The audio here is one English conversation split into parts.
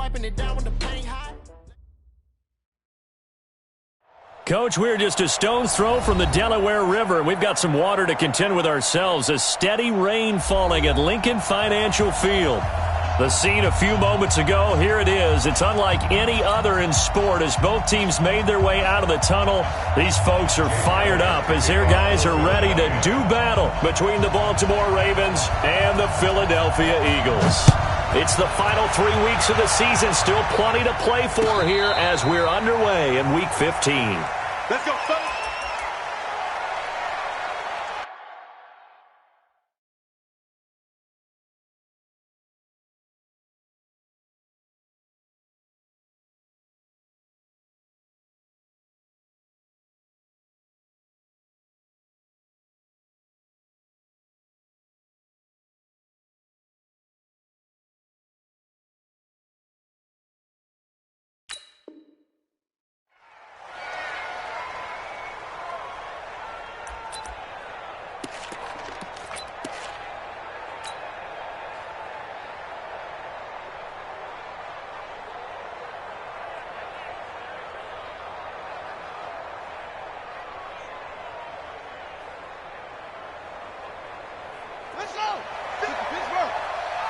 wiping it down when the paint hot. Coach, we're just a stone's throw from the Delaware River. We've got some water to contend with ourselves. A steady rain falling at Lincoln Financial Field. The scene a few moments ago, here it is. It's unlike any other in sport as both teams made their way out of the tunnel. These folks are fired up as their guys are ready to do battle between the Baltimore Ravens and the Philadelphia Eagles. It's the final 3 weeks of the season. Still plenty to play for here as we're underway in Week 15. Let's go, fellas.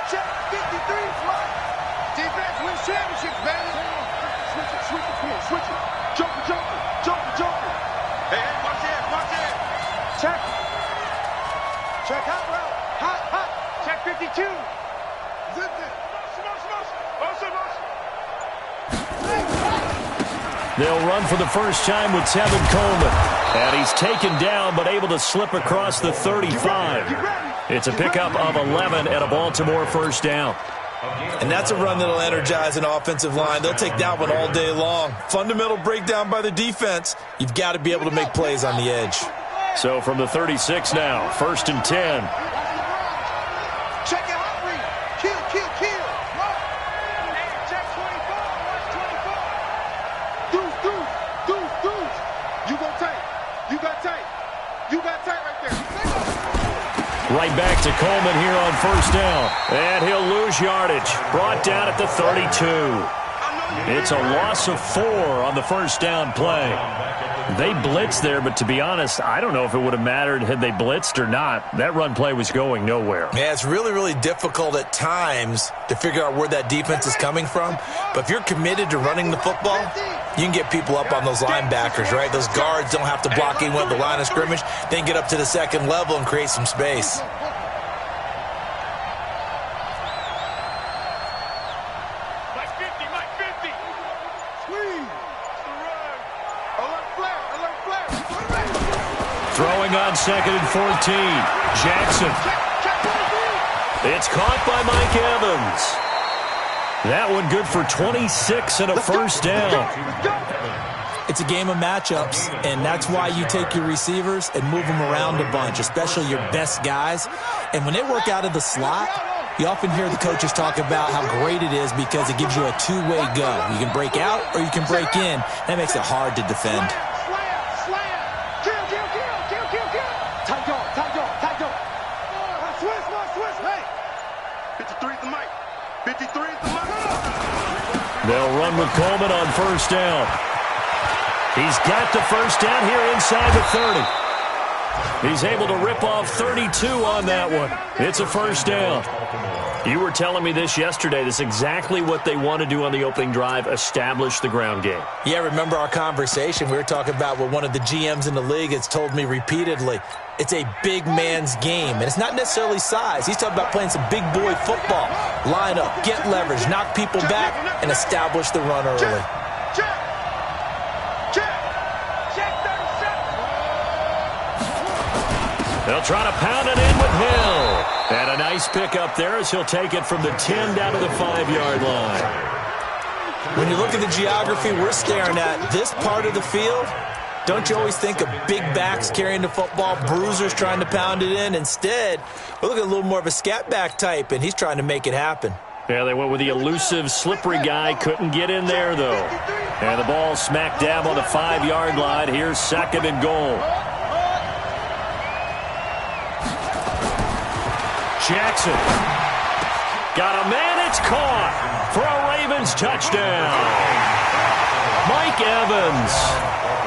Check 53 fly. Defense wins championships, baby. Switch it. Joker. Hey, watch it. Check. Check hot route. Hot. Check 52. Zip it. Motion. They'll run for the first time with Tevin Coleman. And he's taken down but able to slip across the 35. It's a pickup of 11 and a Baltimore first down. And that's a run that'll energize an offensive line. They'll take that one all day long. Fundamental breakdown by the defense. You've got to be able to make plays on the edge. So from the 36 now, 1st and 10. Check it out, Reed. Kill. Hey, check 24. Watch 24. Deuce. You go tight. You got tight right there. Right back to Coleman here on first down. And he'll lose yardage. Brought down at the 32. It's a loss of 4 on the first down play. They blitzed there, but to be honest, I don't know if it would have mattered had they blitzed or not. That run play was going nowhere. Yeah, it's really, really difficult at times to figure out where that defense is coming from. But if you're committed to running the football, you can get people up on those linebackers, right? Those guards don't have to block anyone at the line of scrimmage. They can get up to the second level and create some space. Throwing on 2nd and 14. Jackson. It's caught by Mike Evans. That one good for 26 and a first down. It's a game of matchups, and that's why you take your receivers and move them around a bunch, especially your best guys. And when they work out of the slot, you often hear the coaches talk about how great it is because it gives you a two-way go. You can break out or you can break in. That makes it hard to defend. They'll run with Coleman on first down. He's got the first down here inside the 30. He's able to rip off 32 on that one. It's a first down. You were telling me this yesterday. This is exactly what they want to do on the opening drive, establish the ground game. Yeah, remember our conversation? We were talking about what one of the GMs in the league has told me repeatedly. It's a big man's game, and it's not necessarily size. He's talking about playing some big boy football. Line up, get leverage, knock people back, and establish the run early. They'll try to pound it in with Hill. And a nice pickup there as he'll take it from the 10 down to the 5-yard line. When you look at the geography we're staring at, this part of the field, don't you always think of big backs carrying the football, bruisers trying to pound it in? Instead, we're looking at a little more of a scat back type, and he's trying to make it happen. Yeah, they went with the elusive, slippery guy. Couldn't get in there, though. And the ball smack dab on the 5-yard line. Here's 2nd and goal. Jackson. Got a man, it's caught for a Ravens touchdown. Mike Evans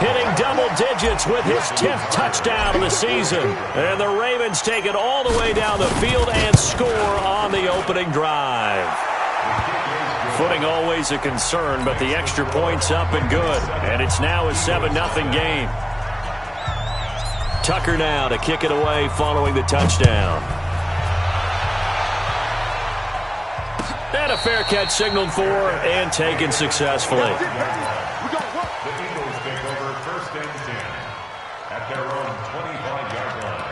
hitting double digits with his 10th touchdown of the season. And the Ravens take it all the way down the field and score on the opening drive. Footing always a concern, but the extra point's up and good. And it's now a 7-0 game. Tucker now to kick it away following the touchdown. And a fair catch signaled for and taken successfully. The Eagles take over 1st and 10 at their own 25-yard line.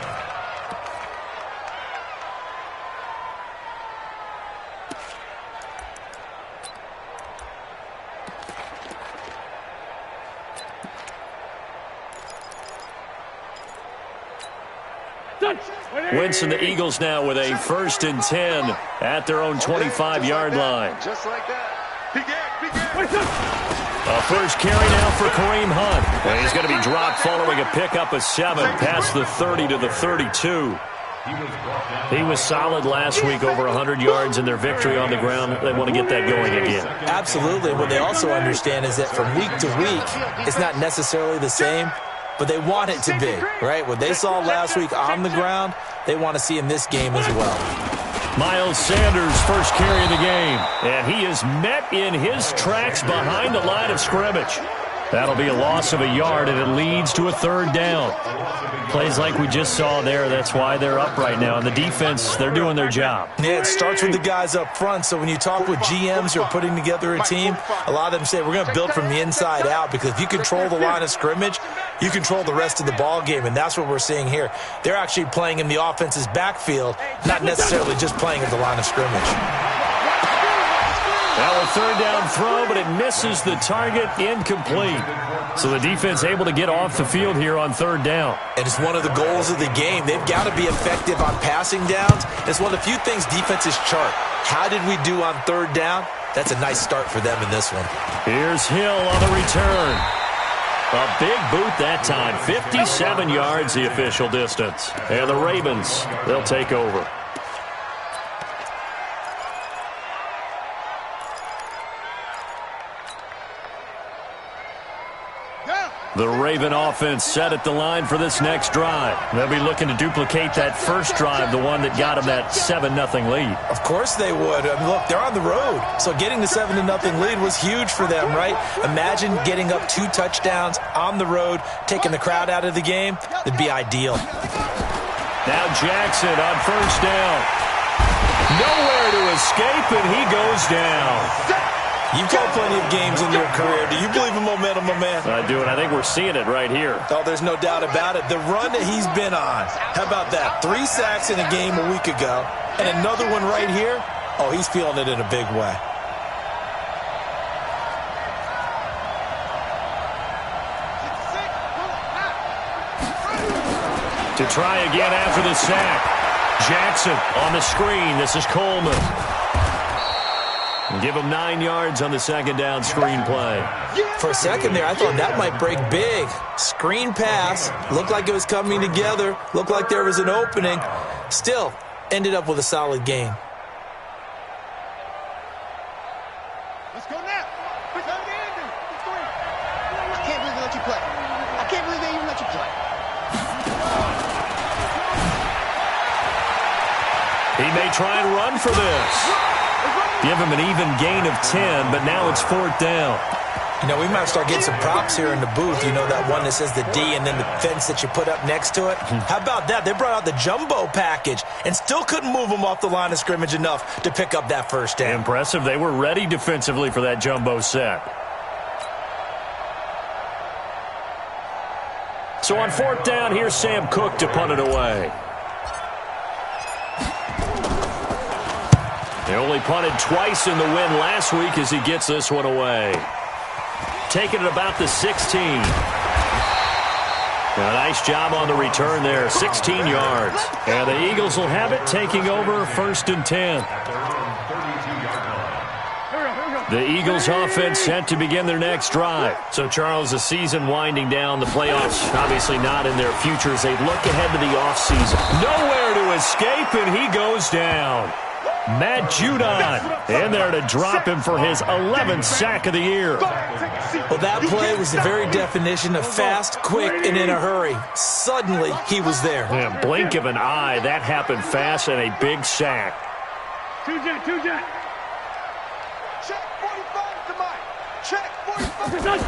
Winston, the Eagles now with a 1st and 10 at their own 25-yard line. Just like that. A first carry now for Kareem Hunt. And he's going to be dropped following a pickup of 7 past the 30 to the 32. He was solid last week, over 100 yards in their victory on the ground. They want to get that going again. Absolutely. What they also understand is that from week to week, it's not necessarily the same, but they want it to be, right? What they saw last week on the ground, they want to see in this game as well. Miles Sanders, first carry of the game. And he is met in his tracks behind the line of scrimmage. That'll be a loss of a yard, and it leads to a 3rd down. Plays like we just saw there, that's why they're up right now. And the defense, they're doing their job. Yeah, it starts with the guys up front. So when you talk with GMs who are putting together a team, a lot of them say we're going to build from the inside out, because if you control the line of scrimmage, you control the rest of the ball game, and that's what we're seeing here. They're actually playing in the offense's backfield, not necessarily just playing at the line of scrimmage. Now a 3rd down throw, but it misses the target, incomplete. So the defense able to get off the field here on 3rd down. And it's one of the goals of the game. They've got to be effective on passing downs. It's one of the few things defenses chart. How did we do on 3rd down? That's a nice start for them in this one. Here's Hill on the return. A big boot that time. 57 yards the official distance. And the Ravens, they'll take over. The Raven offense set at the line for this next drive. They'll be looking to duplicate that first drive, the one that got them that 7-0 lead. Of course they would. I mean, look, they're on the road. So getting the 7-0 lead was huge for them, right? Imagine getting up 2 touchdowns on the road, taking the crowd out of the game. It'd be ideal. Now Jackson on 1st down. Nowhere to escape, and he goes down. You've called plenty of games in your career. Do you believe in momentum, my man? I do, and I think we're seeing it right here. Oh, there's no doubt about it. The run that he's been on, how about that? 3 sacks in a game a week ago, and another one right here. Oh, he's feeling it in a big way. To try again after the sack. Jackson on the screen. This is Coleman. Give him 9 yards on the 2nd down screen play. For a second there, I thought that might break big. Screen pass. Looked like it was coming together. Looked like there was an opening. Still, ended up with a solid game. Let's go now. Let's go to the end. I can't believe they let you play. I can't believe they even let you play. He may try and run for this. Give him an even gain of 10, but now it's 4th down. You know, we might start getting some props here in the booth. You know, that one that says the D and then the fence that you put up next to it? How about that? They brought out the jumbo package and still couldn't move them off the line of scrimmage enough to pick up that 1st down. Impressive. They were ready defensively for that jumbo set. So on 4th down, here's Sam Cook to punt it away. They only punted twice in the win last week as he gets this one away. Taking it about the 16. A nice job on the return there, 16 yards. And the Eagles will have it, taking over 1st and 10. The Eagles offense set to begin their next drive. So, Charles, the season winding down, the playoffs obviously not in their future as they look ahead to the offseason. Nowhere to escape, and he goes down. Matt Judon in there to drop him for his 11th sack of the year. Well, that play was the very definition of fast, quick, and in a hurry. Suddenly, he was there. Yeah, blink of an eye, that happened fast and a big sack. Check 45 to Mike. Check 45.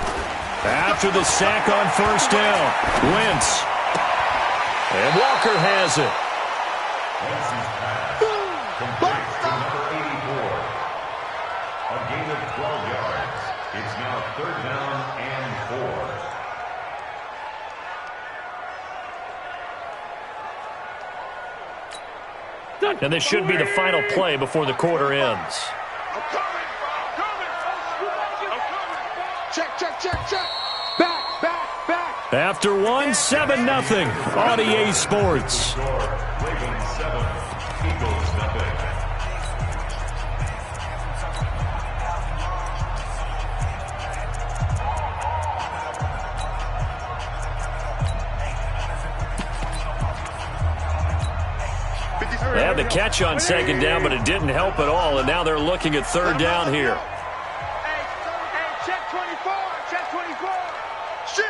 After the sack on first down, Wentz. And Walker has it. A gain of 12 yards. It's now 3rd down and 4. And this should be the final play before the quarter ends. I'm coming. Check. Back. After one, 7-0 on EA Sports. Ravens 7, Eagles nothing. They had the catch on 2nd down, but it didn't help at all, and now they're looking at 3rd down here. Hey, check 24. Shit.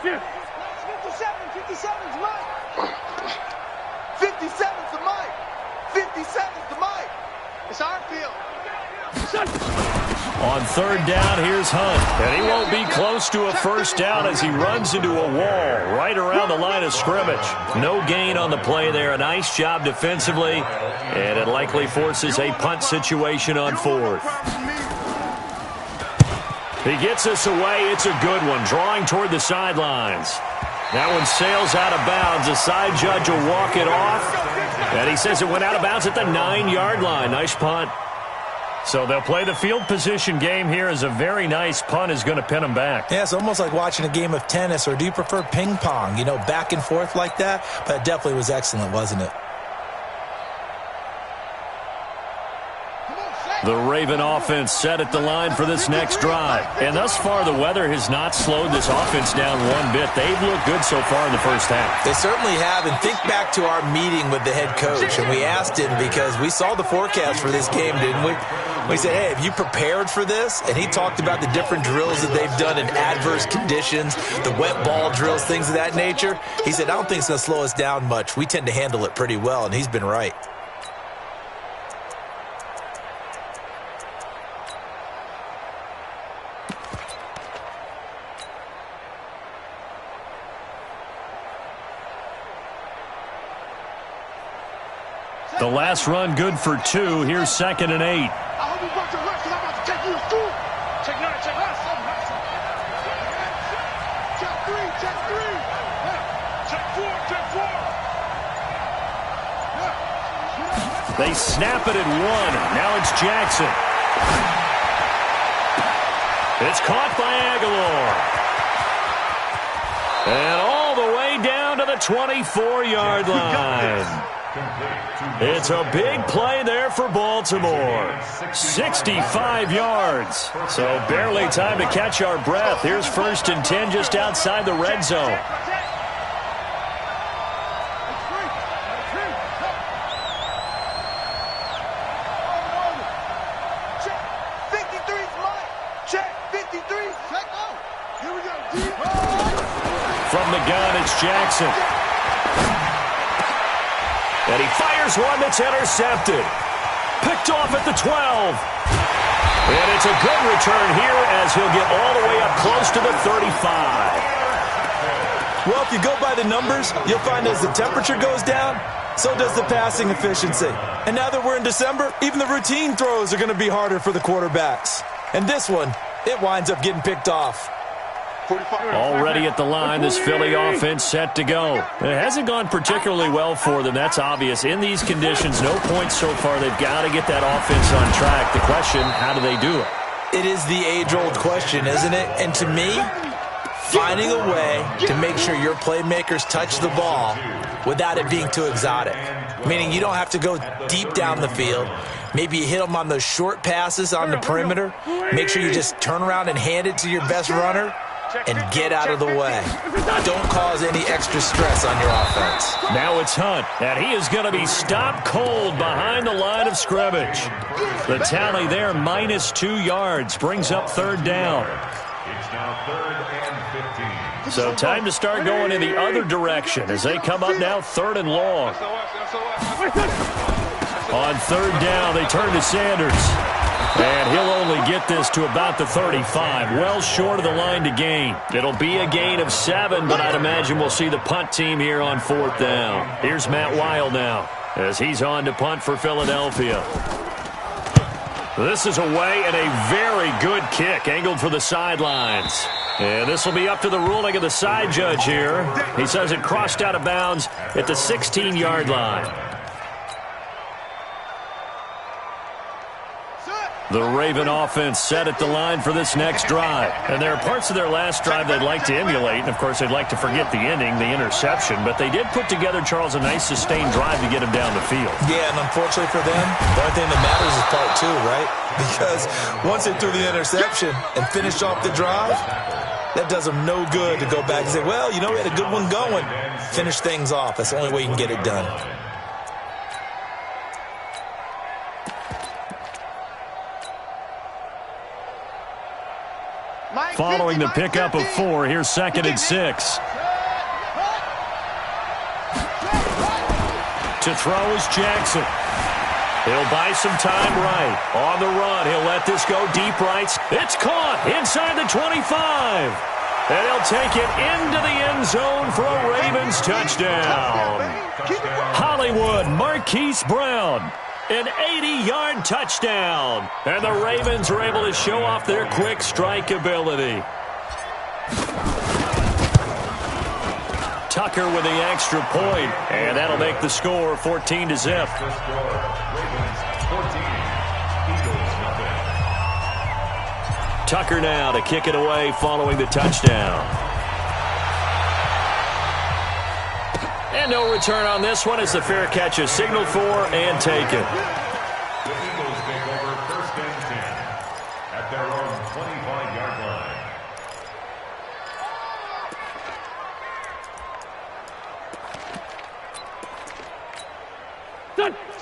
Kill. 57's Mike. 57's the Mike. 57's the Mike. It's our field. On 3rd down, here's Hunt. And he won't be close to a first down as he runs into a wall right around the line of scrimmage. No gain on the play there. A nice job defensively. And it likely forces a punt situation on 4th. He gets us away. It's a good one. Drawing toward the sidelines. That one sails out of bounds. The side judge will walk it off. And he says it went out of bounds at the 9-yard line. Nice punt. So they'll play the field position game here as a very nice punt is going to pin them back. Yeah, it's almost like watching a game of tennis, or do you prefer ping pong? You know, back and forth like that? But it definitely was excellent, wasn't it? The Raven offense set at the line for this next drive. And thus far, the weather has not slowed this offense down one bit. They've looked good so far in the first half. They certainly have. And think back to our meeting with the head coach. And we asked him, because we saw the forecast for this game, didn't we? We said, hey, have you prepared for this? And he talked about the different drills that they've done in adverse conditions, the wet ball drills, things of that nature. He said, I don't think it's going to slow us down much. We tend to handle it pretty well, and he's been right. The last run good for 2. Here's 2nd and 8. I hope you brought your lunch, because I'm about to take you to school. Check 9, check 9. Check 3. Check 4. They snap it at 1. Now it's Jackson. It's caught by Aguilar. And all the way down to the 24-yard line. It's a big play there for Baltimore. 65 yards. So barely time to catch our breath. Here's 1st and 10 just outside the red zone. Check 53's Mike. Check 53's. Check out. Here we go. From the gun, it's Jackson. And he fires one that's intercepted. Picked off at the 12. And it's a good return here as he'll get all the way up close to the 35. Well, if you go by the numbers, you'll find as the temperature goes down, so does the passing efficiency. And now that we're in December, even the routine throws are going to be harder for the quarterbacks. And this one, it winds up getting picked off. Already at the line, this Philly offense set to go. It hasn't gone particularly well for them. That's obvious. In these conditions, no points so far. They've got to get that offense on track. The question, how do they do it? It is the age-old question, isn't it? And to me, finding a way to make sure your playmakers touch the ball without it being too exotic. Meaning you don't have to go deep down the field. Maybe you hit them on those short passes on the perimeter. Make sure you just turn around and hand it to your best runner. and get out of the way. Don't cause any extra stress on your offense. Now it's Hunt, and he is going to be stopped cold behind the line of scrimmage. The tally there, -2 yards, brings up 3rd down. It's now 3rd and 15. So time to start going in the other direction as they come up now 3rd and long. On 3rd down, they turn to Sanders. And he'll only get this to about the 35, well short of the line to gain. It'll be a gain of 7, but I'd imagine we'll see the punt team here on 4th down. Here's Matt Weil now as he's on to punt for Philadelphia. This is away and a very good kick angled for the sidelines. And this will be up to the ruling of the side judge here. He says it crossed out of bounds at the 16-yard line. The Raven offense set at the line for this next drive. And there are parts of their last drive they'd like to emulate. And, of course, they'd like to forget the ending, the interception. But they did put together, Charles, a nice sustained drive to get him down the field. Yeah, and unfortunately for them, the only thing that matters is part 2, right? Because once they threw the interception and finished off the drive, that does them no good to go back and say, well, you know, we had a good one going. Finish things off. That's the only way you can get it done. Following the pickup of 4, here's 2nd and 6. To throw is Jackson. He'll buy some time right. On the run, he'll let this go deep right. It's caught inside the 25. And he'll take it into the end zone for a Ravens touchdown. Hollywood Marquise Brown. An 80-yard touchdown. And the Ravens are able to show off their quick strike ability. Tucker with the extra point, and that'll make the score 14-0. Tucker now to kick it away following the touchdown. And no return on this one as the fair catch is signaled for and taken. The Eagles take over 1st and 10 at their own 25-yard line.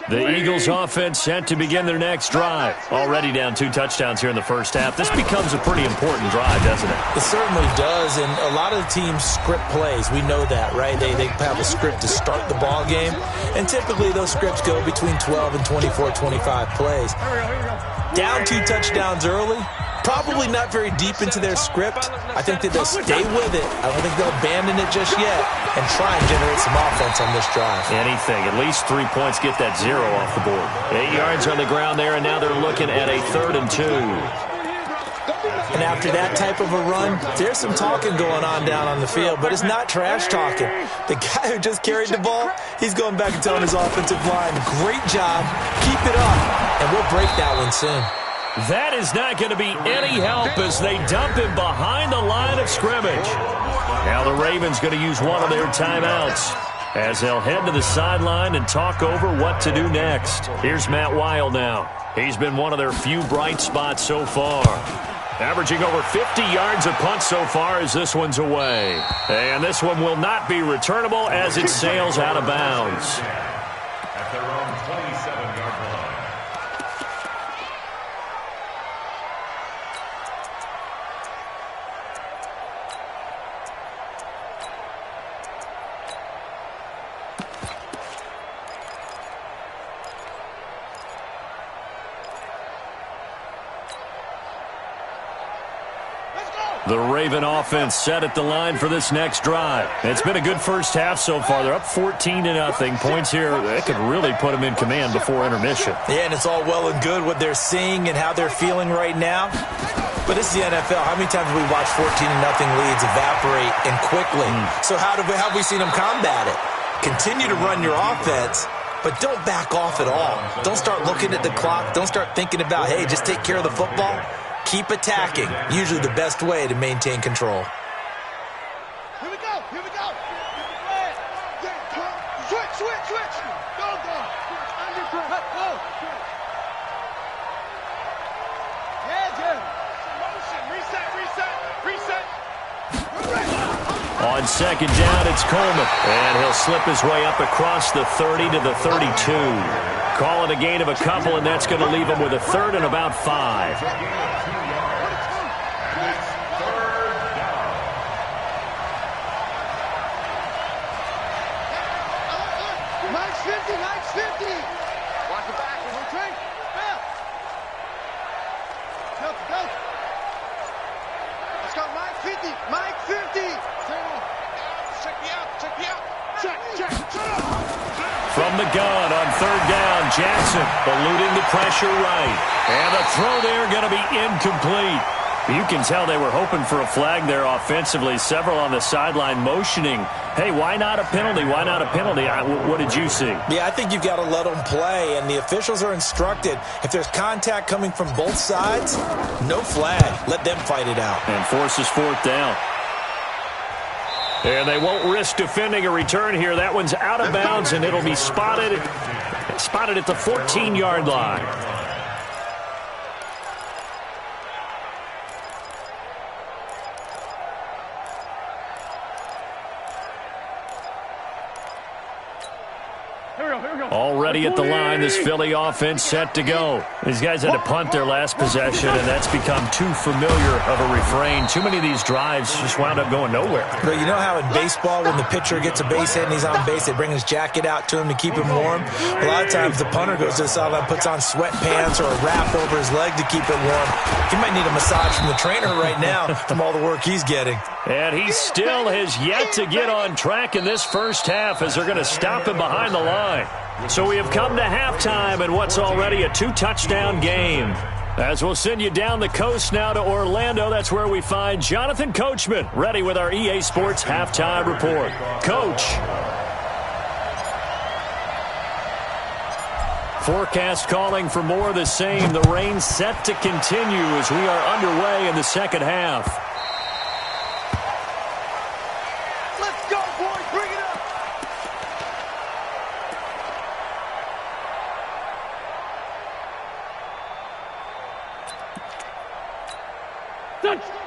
The Eagles offense set to begin their next drive. Already down 2 touchdowns here in the first half. This becomes a pretty important drive, doesn't it? It certainly does, and a lot of the teams script plays. We know that, right? They have a script to start the ball game, and typically those scripts go between 12 and 24, 25 plays. Down 2 touchdowns early, probably not very deep into their script. I think that they'll stay with it. I don't think they'll abandon it just yet and try and generate some offense on this drive. Anything. At least 3 points, get that 0 off the board. 8 yards on the ground there, and now they're looking at a 3rd and 2. And after that type of a run, there's some talking going on down on the field, but it's not trash talking. The guy who just carried the ball, he's going back and telling his offensive line, great job, keep it up, and we'll break that one soon. That is not going to be any help as they dump him behind the line of scrimmage. Now the Ravens going to use one of their timeouts as they'll head to the sideline and talk over what to do next. Here's Matt Weil now. He's been one of their few bright spots so far. Averaging over 50 yards a punt so far as this one's away. And this one will not be returnable as it sails out of bounds. At their own 27-yard line. The Raven offense set at the line for this next drive. It's been a good first half so far. They're up 14-0. Points here, they could really put them in command before intermission. Yeah, and it's all well and good what they're seeing and how they're feeling right now. But this is the NFL. How many times have we watched 14-0 leads evaporate and quickly? So how have we seen them combat it? Continue to run your offense, but don't back off at all. Don't start looking at the clock. Don't start thinking about, hey, just take care of the football. Keep attacking. Usually the best way to maintain control. Here we go. Here we go. Switch. Go. Go. Yeah. Motion. Reset. On second down, it's Coleman. And he'll slip his way up across the 30 to the 32. Call it a gain of a couple, and that's going to leave him with a third and about 5. Mike's 50, Mike's 50. Watch the back. Retreat. Go. Let's go, Mike 50. Mike 50. Check me out. Check. From the gun on third down, Jackson eluding the pressure right. And the throw there going to be incomplete. You can tell they were hoping for a flag there offensively. Several on the sideline motioning, hey, why not a penalty? Why not a penalty? What did you see? Yeah, I think you've got to let them play, and the officials are instructed. If there's contact coming from both sides, no flag. Let them fight it out. And forces fourth down. And they won't risk defending a return here. That one's out of bounds, and it'll be spotted at the 14-yard line. Already at the line, this Philly offense set to go. These guys had to punt their last possession, and that's become too familiar of a refrain. Too many of these drives just wound up going nowhere. But you know how in baseball, when the pitcher gets a base hit and he's on base, they bring his jacket out to him to keep him warm? A lot of times the punter goes to the sideline, puts on sweatpants or a wrap over his leg to keep it warm. He might need a massage from the trainer right now from all the work he's getting. And he still has yet to get on track in this first half as they're going to stop him behind the line. So we have come to halftime in what's already a 2-touchdown game. As we'll send you down the coast now to Orlando, that's where we find Jonathan Coachman ready with our EA Sports Halftime Report. Coach. Forecast calling for more of the same. The rain set to continue as we are underway in the second half.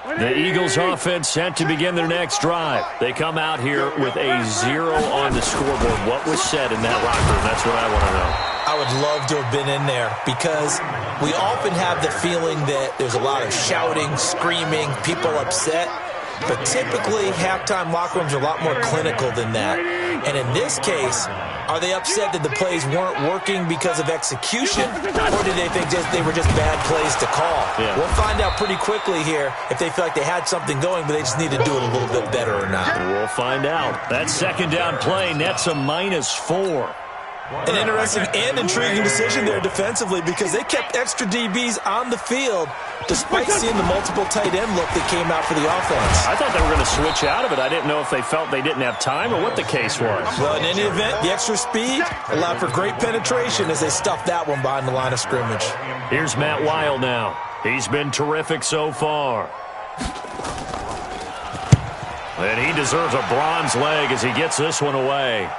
The Eagles offense set to begin their next drive. They come out here with a 0 on the scoreboard. What was said in that locker room? That's what I want to know. I would love to have been in there because we often have the feeling that there's a lot of shouting, screaming, people upset. But typically, halftime locker rooms are a lot more clinical than that. And in this case, are they upset that the plays weren't working because of execution, or did they think they were just bad plays to call? Yeah. We'll find out pretty quickly here if they feel like they had something going, but they just need to do it a little bit better or not. We'll find out. That second down play nets a -4. An interesting and intriguing decision there defensively because they kept extra DBs on the field despite seeing the multiple tight end look that came out for the offense. I thought they were going to switch out of it. I didn't know if they felt they didn't have time or what the case was. Well, in any event, the extra speed allowed for great penetration as they stuffed that one behind the line of scrimmage. Here's Matt Weil now. He's been terrific so far. And he deserves a bronze leg as he gets this one away.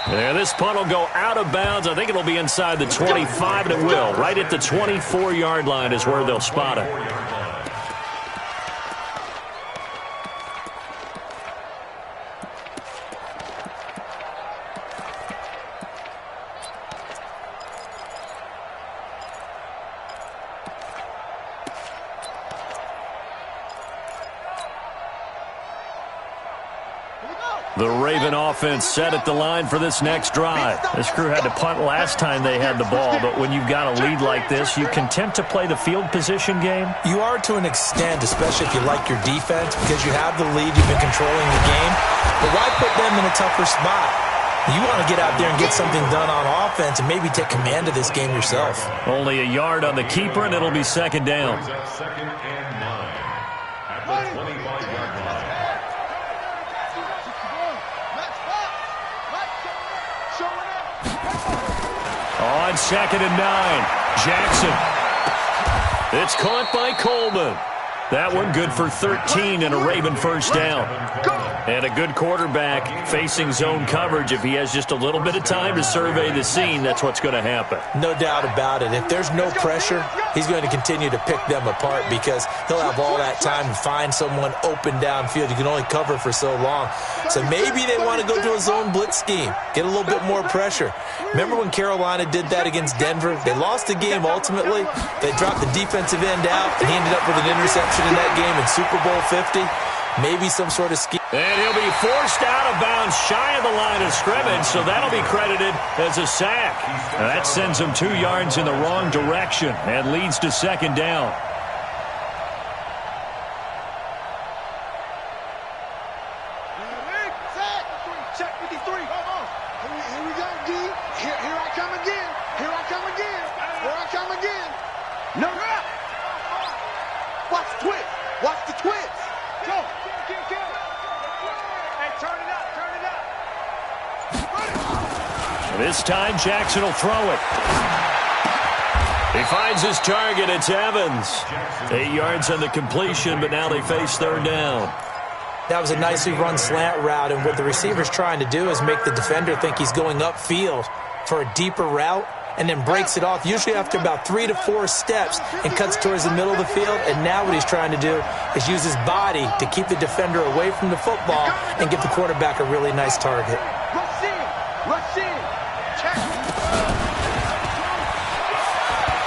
And this punt will go out of bounds. I think it'll be inside the 25, and it will. Right at the 24-yard line is where they'll spot it. The Raven offense set at the line for this next drive. This crew had to punt last time they had the ball, but when you've got a lead like this, you content to play the field position game? You are to an extent, especially if you like your defense, because you have the lead, you've been controlling the game. But why put them in a tougher spot? You want to get out there and get something done on offense and maybe take command of this game yourself. Only a yard on the keeper, and it'll be second down. Second and 9 at the 25-yard line. On second and 9, Jackson. It's caught by Coleman. That one good for 13 and a Raven first down. And a good quarterback facing zone coverage. If he has just a little bit of time to survey the scene, that's what's going to happen. No doubt about it. If there's no pressure, he's going to continue to pick them apart because he'll have all that time to find someone open downfield. You can only cover for so long. So maybe they want to go to a zone blitz scheme, get a little bit more pressure. Remember when Carolina did that against Denver? They lost the game ultimately. They dropped the defensive end out, and he ended up with an interception in that game in Super Bowl 50. Maybe some sort of scheme. And he'll be forced out of bounds shy of the line of scrimmage, so that'll be credited as a sack. Now that sends him 2 yards in the wrong direction and leads to second down. Check 53. Here we go, D. Here I come again. Here I come again. Here I come again. No. Watch the twist. Watch the twist. Go. Hey, turn it up. Turn it up. This time Jackson will throw it. He finds his target. It's Evans. 8 yards on the completion, but now they face third down. That was a nicely run slant route, and what the receiver's trying to do is make the defender think he's going upfield for a deeper route and then breaks it off, usually after about 3 to 4 steps, and cuts towards the middle of the field. And now what he's trying to do is use his body to keep the defender away from the football and give the quarterback a really nice target. Rush in. Rush in. Check.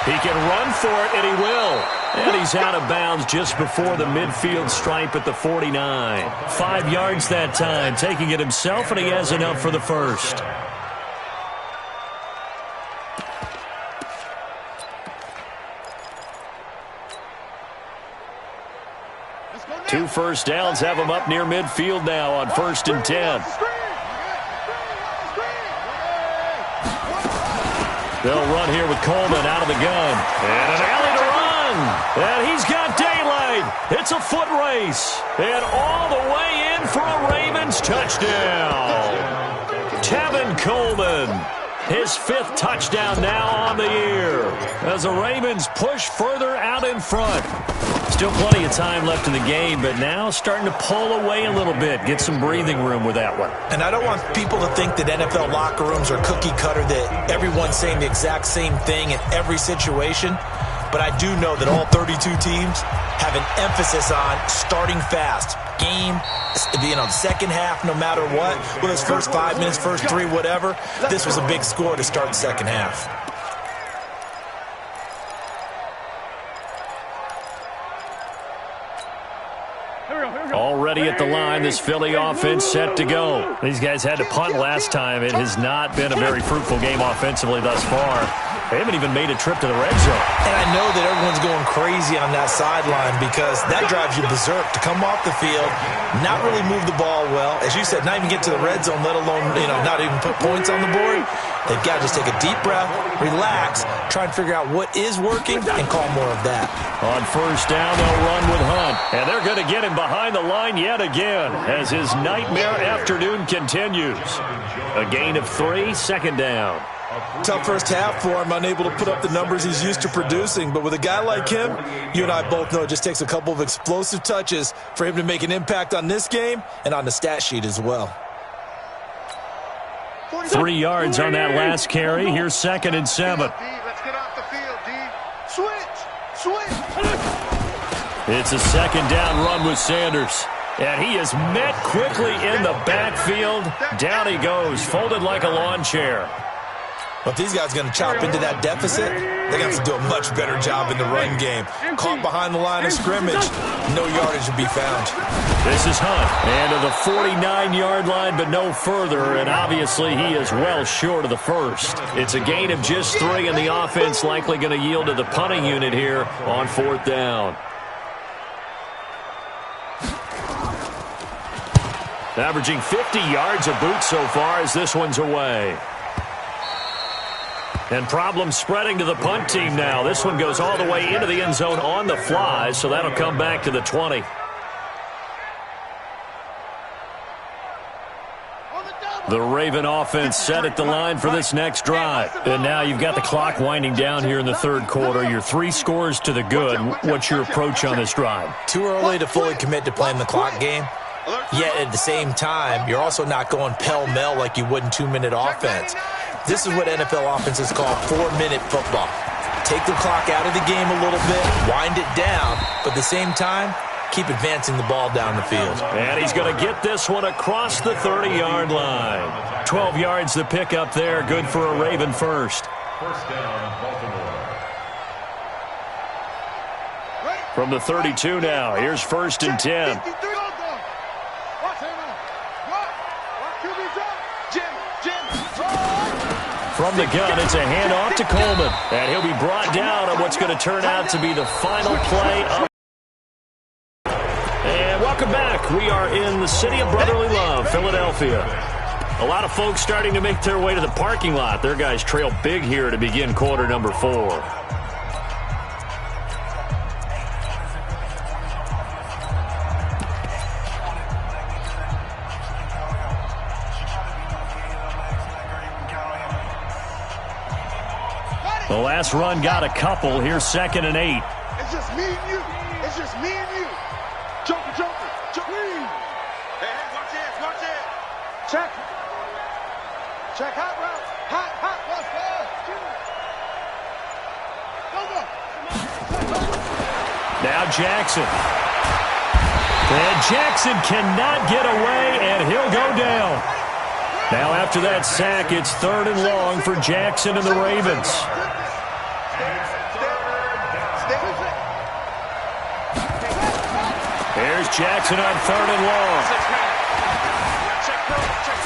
He can run for it, and he will. And he's out of bounds just before the midfield stripe at the 49. 5 yards that time, taking it himself, and he has enough for the first. Two first downs have him up near midfield now on 1st and 10. They'll run here with Coleman out of the gun. And an alley to run. And he's got daylight. It's a foot race. And all the way in for a Ravens touchdown. Tevin Coleman. His 5th touchdown now on the year as the Ravens push further out in front. Still plenty of time left in the game, but now starting to pull away a little bit. Get some breathing room with that one. And I don't want people to think that NFL locker rooms are cookie cutter, that everyone's saying the exact same thing in every situation. But I do know that all 32 teams have an emphasis on starting fast. Game, second half, no matter what. Whether it's first 5 minutes, first 3, whatever. This was a big score to start the second half. Already at the line, this Philly offense set to go. These guys had to punt last time. It has not been a very fruitful game offensively thus far. They haven't even made a trip to the red zone. And I know that everyone's going crazy on that sideline because that drives you berserk to come off the field, not really move the ball well. As you said, not even get to the red zone, let alone, not even put points on the board. They've got to just take a deep breath, relax, try and figure out what is working, and call more of that. On 1st down, they'll run with Hunt. And they're going to get him behind the line yet again as his nightmare afternoon continues. A gain of 3, 2nd down. Tough first half for him, unable to put up the numbers he's used to producing. But with a guy like him, you and I both know it just takes a couple of explosive touches for him to make an impact on this game and on the stat sheet as well. 3 yards on that last carry. Here's 2nd and 7. Let's get off the field, D. Switch. It's a 2nd down run with Sanders. And he is met quickly in the backfield. Down he goes, folded like a lawn chair. But if these guys are going to chop into that deficit, they're going to have to do a much better job in the run game. Caught behind the line of scrimmage, no yardage to be found. This is Hunt, and to the 49-yard line, but no further, and obviously he is well short of the first. It's a gain of just 3, and the offense likely going to yield to the punting unit here on 4th down. Averaging 50 yards a boot so far as this one's away. And problems spreading to the punt team now. This one goes all the way into the end zone on the fly, so that'll come back to the 20. The Raven offense set at the line for this next drive. And now you've got the clock winding down here in the 3rd quarter. You're 3 scores to the good. What's your approach on this drive? Too early to fully commit to playing the clock game. Yet at the same time, you're also not going pell-mell like you would in 2-minute offense. This is what NFL offenses call 4-minute football. Take the clock out of the game a little bit, wind it down, but at the same time, keep advancing the ball down the field. And he's going to get this one across the 30-yard line. 12 yards the pick up there, good for a Raven first. First down, Baltimore. From the 32 now, here's 1st and 10. From the gun, it's a handoff to Coleman. And he'll be brought down on what's going to turn out to be the final play of. And welcome back. We are in the city of brotherly love, Philadelphia. A lot of folks starting to make their way to the parking lot. Their guys trail big here to begin quarter number 4. The last run got a couple. Here's 2nd and 8. It's just me and you. It's just me and you. Joker, Joker, Joker. Hey, watch this, watch it. Check. Check hot route. Hot, let's go. Now Jackson. And Jackson cannot get away, and he'll go down. Now after that sack, it's 3rd and long for Jackson and the Ravens. Here's Jackson on 3rd and long.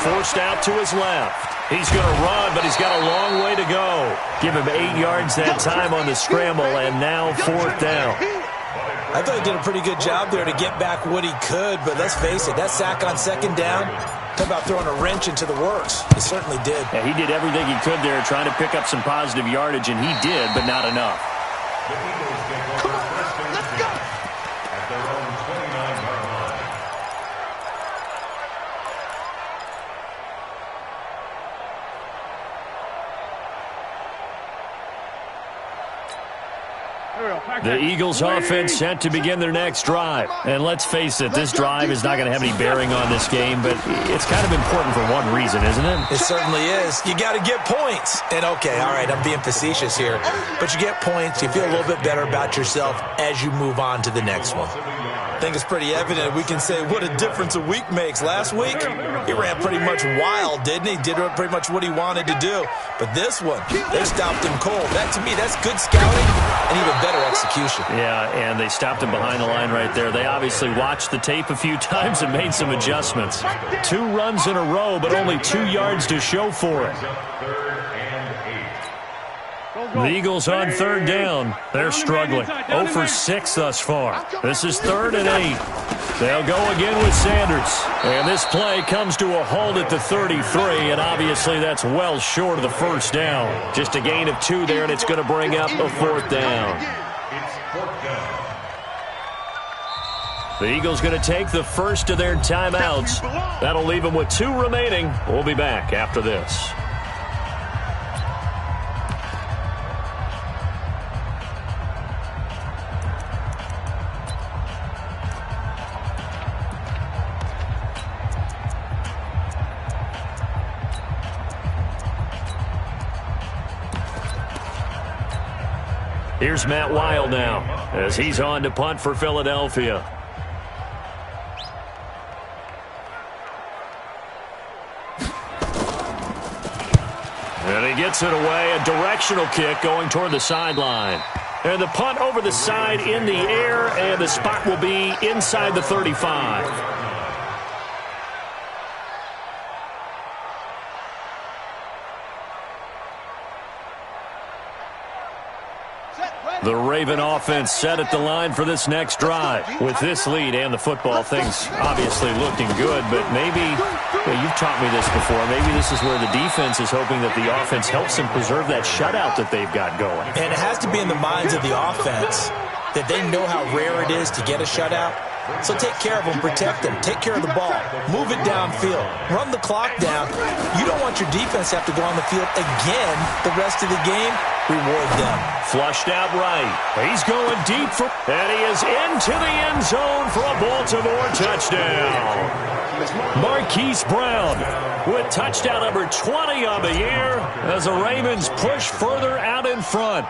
Forced out to his left. He's going to run, but he's got a long way to go. Give him 8 yards that time on the scramble, and now 4th down. I thought he did a pretty good job there to get back what he could, but let's face it, that sack on 2nd down, talk about throwing a wrench into the works. He certainly did. Yeah, he did everything he could there trying to pick up some positive yardage, and he did, but not enough. The Eagles take over first and 10 at their own 29-yard line. The Eagles offense set to begin their next drive. And let's face it, this drive is not going to have any bearing on this game, but it's kind of important for one reason, isn't it? It certainly is. You got to get points. And okay, all right, I'm being facetious here, but you get points, you feel a little bit better about yourself as you move on to the next one. I think it's pretty evident. We can say what a difference a week makes. Last week, he ran pretty much wild, didn't he? Did pretty much what he wanted to do. But this one, they stopped him cold. That, to me, that's good scouting and even better execution. Yeah, and they stopped him behind the line right there. They obviously watched the tape a few times and made some adjustments. 2 runs in a row, but only 2 yards to show for it. The Eagles on 3rd down. They're struggling. 0 for 6 thus far. This is 3rd and 8. They'll go again with Sanders. And this play comes to a halt at the 33, and obviously that's well short of the 1st down. Just a gain of 2 there, and it's going to bring up a 4th down. It's 4th down. The Eagles going to take the first of their timeouts. That'll leave them with 2 remaining. We'll be back after this. Here's Matt Wild now as he's on to punt for Philadelphia. And he gets it away, a directional kick going toward the sideline. And the punt over the side in the air, and the spot will be inside the 35. The Raven offense set at the line for this next drive. With this lead and the football, things obviously looking good, but maybe, well, you've taught me this before, maybe this is where the defense is hoping that the offense helps them preserve that shutout that they've got going. And it has to be in the minds of the offense that they know how rare it is to get a shutout. So take care of them, protect them, take care of the ball, move it downfield, run the clock down. You don't want your defense to have to go on the field again the rest of the game. Reward them. Flushed out right. He's going deep for, and he is into the end zone for a Baltimore touchdown. Marquise Brown with touchdown number 20 on the year as the Ravens push further out in front.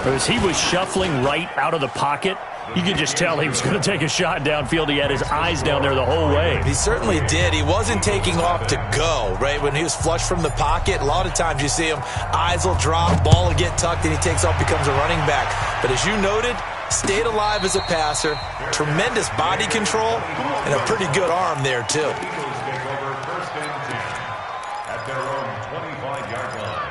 As he was shuffling right out of the pocket, you could just tell he was going to take a shot downfield. He had his eyes down there the whole way. He certainly did. He wasn't taking off to go, right? When he was flushed from the pocket, a lot of times you see him, eyes will drop, ball will get tucked, and he takes off, becomes a running back. But as you noted, stayed alive as a passer, tremendous body control, and a pretty good arm there, too. Eagles take over 1st and 10 at their own 25-yard line.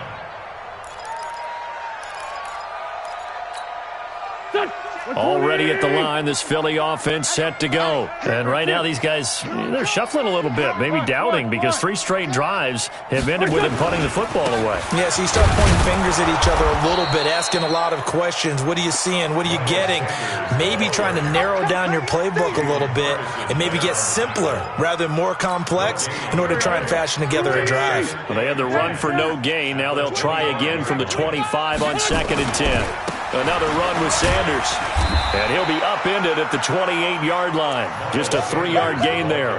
Already at the line, this Philly offense set to go. And right now these guys, they're shuffling a little bit, maybe doubting, because 3 straight drives have ended with them punting the football away. Yeah, so you start pointing fingers at each other a little bit, asking a lot of questions. What are you seeing? What are you getting? Maybe trying to narrow down your playbook a little bit and maybe get simpler rather than more complex in order to try and fashion together a drive. Well, they had the run for no gain. Now they'll try again from the 25 on 2nd and 10. Another run with Sanders. And he'll be upended at the 28-yard line. Just a 3-yard gain there.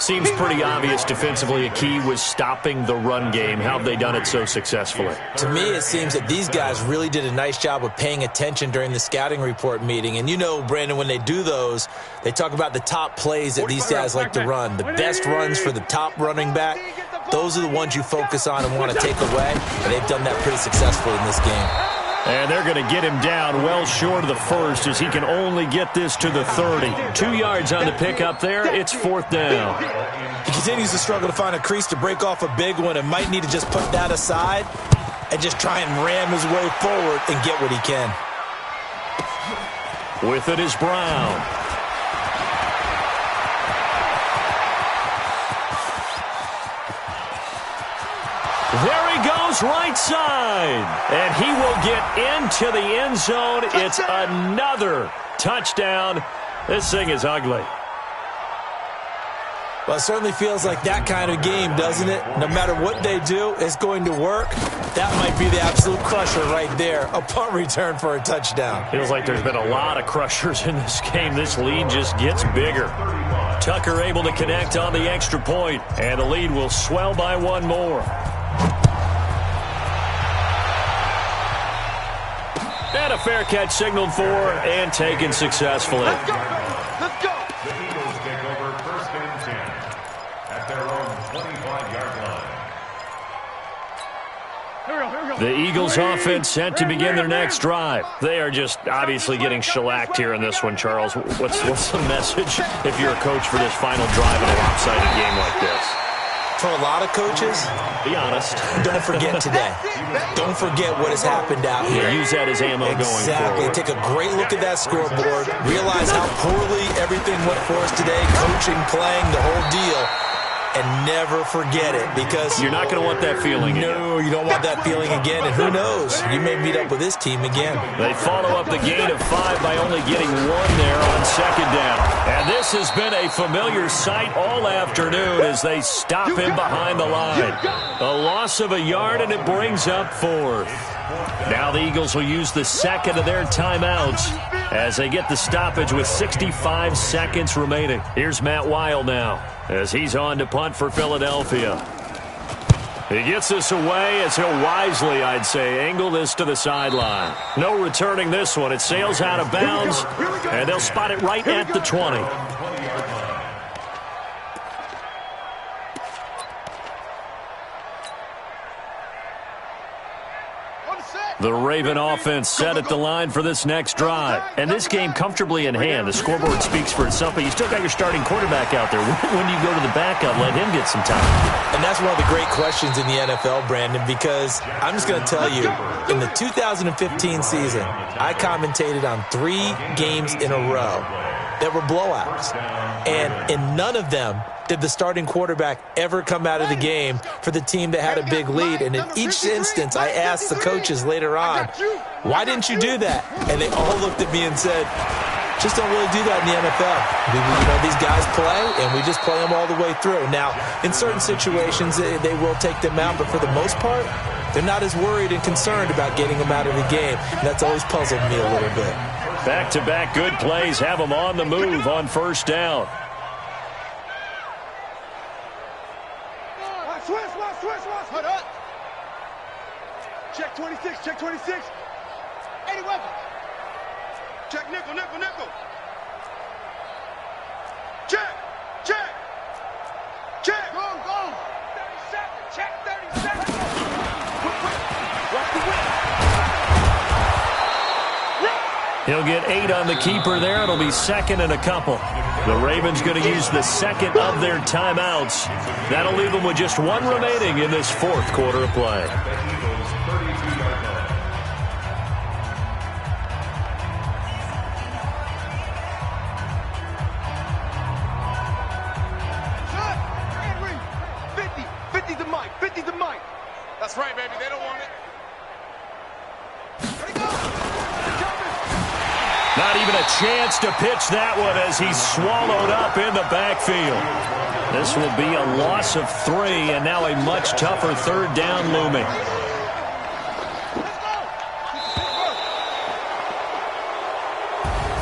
Seems pretty obvious defensively a key was stopping the run game. How have they done it so successfully? To me, it seems that these guys really did a nice job of paying attention during the scouting report meeting. And you know, Brandon, when they do those, they talk about the top plays that these guys like to run. The best runs for the top running back. Those are the ones you focus on and want to take away. And they've done that pretty successfully in this game. And they're going to get him down well short of the first as he can only get this to the 30. 2 yards on the pickup there. It's 4th down. He continues to struggle to find a crease to break off a big one and might need to just put that aside and just try and ram his way forward and get what he can. With it is Brown. There he goes, right side. And he will get into the end zone. It's another touchdown. This thing is ugly. Well, it certainly feels like that kind of game, doesn't it? No matter what they do, it's going to work. That might be the absolute crusher right there. A punt return for a touchdown. Feels like there's been a lot of crushers in this game. This lead just gets bigger. Tucker able to connect on the extra point, and the lead will swell by 1 more. And a fair catch signaled for and taken successfully. Let's go. Let's go. The Eagles take over 1st and 10 at their own 25-yard line. The Eagles offense set to begin their next drive. They are just obviously getting shellacked here in this one, Charles. What's the message if you're a coach for this final drive in a lopsided game like this? For a lot of coaches, be honest. Don't forget today. Don't forget what has happened out here. Use that as ammo going forward. Exactly. Take a great look at that scoreboard. Realize how poorly everything went for us today. Coaching, playing, the whole deal. And never forget it, because you're not going to want that feeling again. No, you don't want that feeling again. And who knows? You may meet up with this team again. They follow up the gain of 5 by only getting 1 there on 2nd down. And this has been a familiar sight all afternoon as they stop him behind the line. A loss of 1 yard, and it brings up 4th. Now the Eagles will use the 2nd of their timeouts as they get the stoppage with 65 seconds remaining. Here's Matt Weil now as he's on to punt for Philadelphia. He gets this away as he'll wisely, I'd say, angle this to the sideline. No returning this one. It sails out of bounds, and they'll spot it right at the 20. The Raven offense set at the line for this next drive. And this game comfortably in hand. The scoreboard speaks for itself, but you still got your starting quarterback out there. When do you go to the backup, let him get some time? And that's one of the great questions in the NFL, Brandon, because I'm just going to tell you, in the 2015 season, I commentated on 3 games in a row that were blowouts. And in none of them did the starting quarterback ever come out of the game for the team that had a big lead. And in each instance, I asked the coaches later on, why didn't you do that? And they all looked at me and said, Just don't really do that in the NFL. These guys play, and we just play them all the way through. Now, in certain situations, they will take them out, but for the most part, they're not as worried and concerned about getting them out of the game. And that's always puzzled me a little bit. Back-to-back good plays have them on the move on first down. Switch. Hold up. Check 26, check 26. 80 weapon. Check nickel. Check. Go. 37, check 37. Watch the whip. He'll get 8 on the keeper there. It'll be second and a couple. The Ravens going to use the second of their timeouts. That'll leave them with just 1 remaining in this fourth quarter of play. That's right, baby. They don't want it. Not even a chance to pitch that one as he's swallowed up in the backfield. This will be a loss of 3, and now a much tougher third down looming.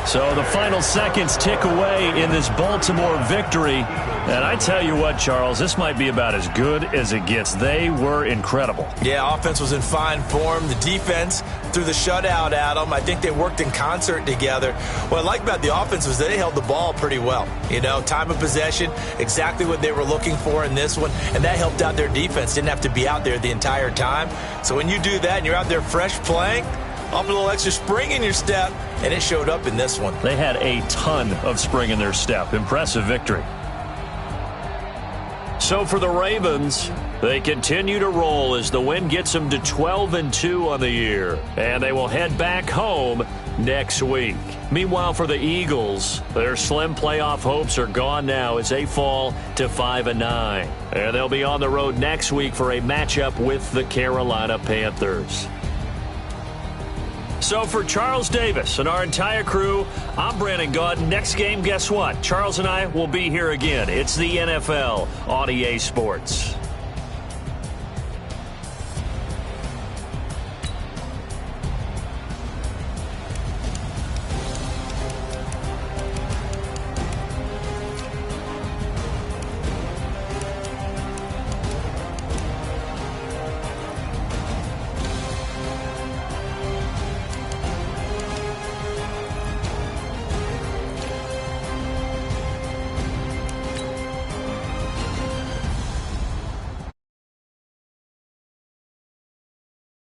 So the final seconds tick away in this Baltimore victory. And I tell you what, Charles, this might be about as good as it gets. They were incredible. Yeah, offense was in fine form. The defense threw the shutout at them. I think they worked in concert together. What I like about the offense was they held the ball pretty well. Time of possession, exactly what they were looking for in this one, and that helped out their defense. Didn't have to be out there the entire time. So when you do that and you're out there fresh playing, off a little extra spring in your step, and it showed up in this one. They had a ton of spring in their step. Impressive victory. So for the Ravens, they continue to roll as the win gets them to 12-2 on the year. And they will head back home next week. Meanwhile, for the Eagles, their slim playoff hopes are gone now as they fall to 5-9. And they'll be on the road next week for a matchup with the Carolina Panthers. So for Charles Davis and our entire crew, I'm Brandon Gaud. Next game, guess what? Charles and I will be here again. It's the NFL on EA Sports.